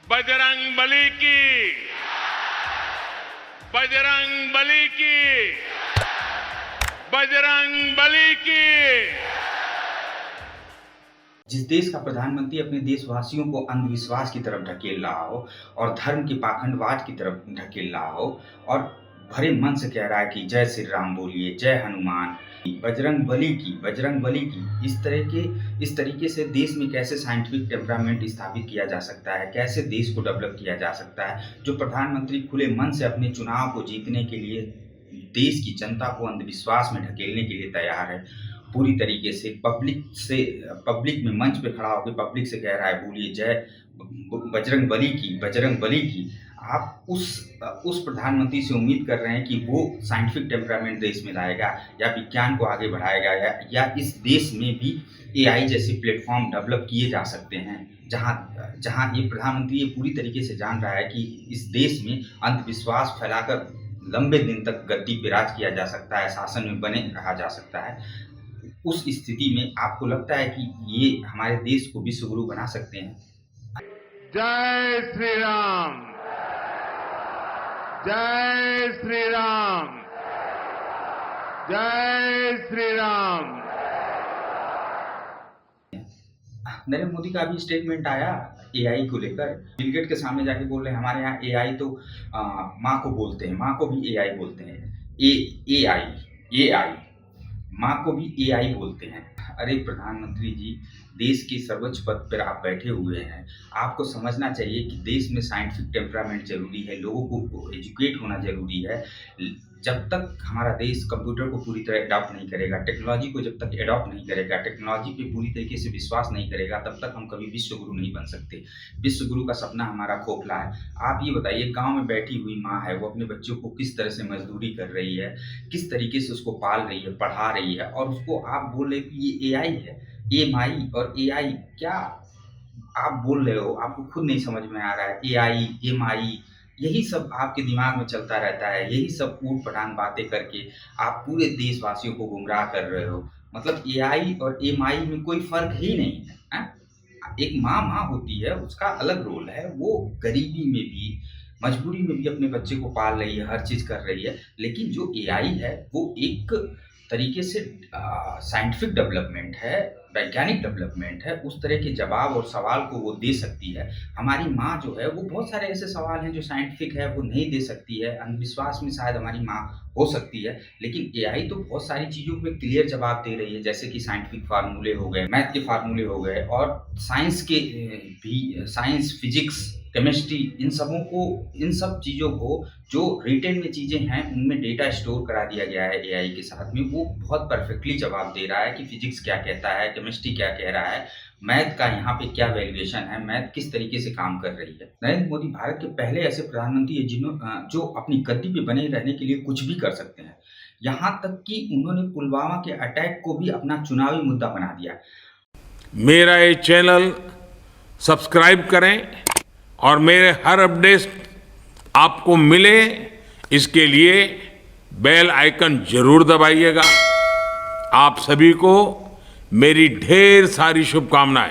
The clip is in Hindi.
बजरंग बली की, बजरंग बली की, बजरंग बली की। जिस देश का प्रधानमंत्री अपने देशवासियों को अंधविश्वास की तरफ ढकेल रहा हो और धर्म के पाखंडवाद की तरफ ढकेल रहा हो और भरे मन से कह रहा है कि जय श्री राम बोलिए, जय हनुमान, बजरंग बली की, इस तरीके से देश में कैसे साइंटिफिक टेम्परामेंट स्थापित किया जा सकता है, कैसे देश को डेवलप किया जा सकता है। जो प्रधानमंत्री खुले मन से अपने चुनाव को जीतने के लिए देश की जनता को अंधविश्वास में ढकेलने के लिए तैयार है, पूरी तरीके से पब्लिक में मंच पे खड़ा होकर पब्लिक से कह रहा है बोलिए जय बजरंग बली की। आप उस प्रधानमंत्री से उम्मीद कर रहे हैं कि वो साइंटिफिक टेम्परामेंट देश में लाएगा या विज्ञान को आगे बढ़ाएगा या इस देश में भी एआई जैसे प्लेटफॉर्म डेवलप किए जा सकते हैं, जहां ये प्रधानमंत्री ये पूरी तरीके से जान रहा है कि इस देश में अंधविश्वास फैलाकर लंबे दिन तक गद्दी पे राज किया जा सकता है, शासन में बने रहा जा सकता है। उस स्थिति में आपको लगता है कि ये हमारे देश को विश्व गुरु बना सकते हैं? जय श्री राम, जय श्री राम, जय श्री राम। नरेंद्र मोदी का अभी स्टेटमेंट आया एआई को लेकर, बिल गेट के सामने जाके बोल रहे हैं हमारे यहाँ एआई तो माँ को बोलते हैं, माँ को भी एआई बोलते हैं, एआई माँ को भी एआई बोलते हैं। अरे प्रधानमंत्री जी, देश के सर्वोच्च पद पर आप बैठे हुए हैं, आपको समझना चाहिए कि देश में साइंटिफिक टेम्परामेंट जरूरी है, लोगों को एजुकेट होना जरूरी है। जब तक हमारा देश कंप्यूटर को पूरी तरह अडॉप्ट नहीं करेगा, टेक्नोलॉजी को जब तक अडॉप्ट नहीं करेगा, टेक्नोलॉजी पे पूरी तरीके से विश्वास नहीं करेगा, तब तक हम कभी विश्व गुरु नहीं बन सकते। विश्व गुरु का सपना हमारा खोखला है। आप ये बताइए, गांव में बैठी हुई माँ है, वो अपने बच्चों को किस तरह से मजदूरी कर रही है, किस तरीके से उसको पाल रही है, पढ़ा रही है, और उसको आप बोल रहे कि ये एआई है, एमआई और एआई क्या आप बोल रहे हो? आपको खुद नहीं समझ में आ रहा है। एआई, एमआई, यही सब आपके दिमाग में चलता रहता है, यही सब ऊट-पटांग बातें करके आप पूरे देशवासियों को गुमराह कर रहे हो। मतलब एआई और एमआई में कोई फ़र्क ही नहीं है, हैं? एक माँ होती है, उसका अलग रोल है, वो गरीबी में भी, मजबूरी में भी अपने बच्चे को पाल रही है, हर चीज़ कर रही है। लेकिन जो एआई है, वो एक तरीके से साइंटिफिक डेवलपमेंट है, वैज्ञानिक डेवलपमेंट है, उस तरह के जवाब और सवाल को वो दे सकती है। हमारी माँ जो है, वो बहुत सारे ऐसे सवाल हैं जो साइंटिफिक है, वो नहीं दे सकती है। अंधविश्वास में शायद हमारी माँ हो सकती है, लेकिन एआई तो बहुत सारी चीज़ों पे क्लियर जवाब दे रही है, जैसे कि साइंटिफिक फार्मूले हो गए, मैथ के फार्मूले हो गए, और साइंस के भी साइंस, फिजिक्स, केमिस्ट्री, इन सब चीज़ों को जो रिटेन में चीज़ें हैं, उनमें डेटा स्टोर करा दिया गया है एआई के साथ में। वो बहुत परफेक्टली जवाब दे रहा है कि फिजिक्स क्या कहता है, केमिस्ट्री क्या कह रहा है, मैथ का यहाँ पे क्या वैल्यूएशन है, मैथ किस तरीके से काम कर रही है। नरेंद्र मोदी भारत के पहले ऐसे प्रधानमंत्री हैं जो अपनी गद्दी पे बने रहने के लिए कुछ भी कर सकते हैं। यहाँ तक कि उन्होंने पुलवामा के अटैक को भी अपना चुनावी मुद्दा बना दिया। मेरा ये चैनल सब्सक्राइब करें और मेरे हर अपडेट आपको मिले, इसके लिए बेल आइकन जरूर दबाइएगा। आप सभी को मेरी ढेर सारी शुभकामनाएं।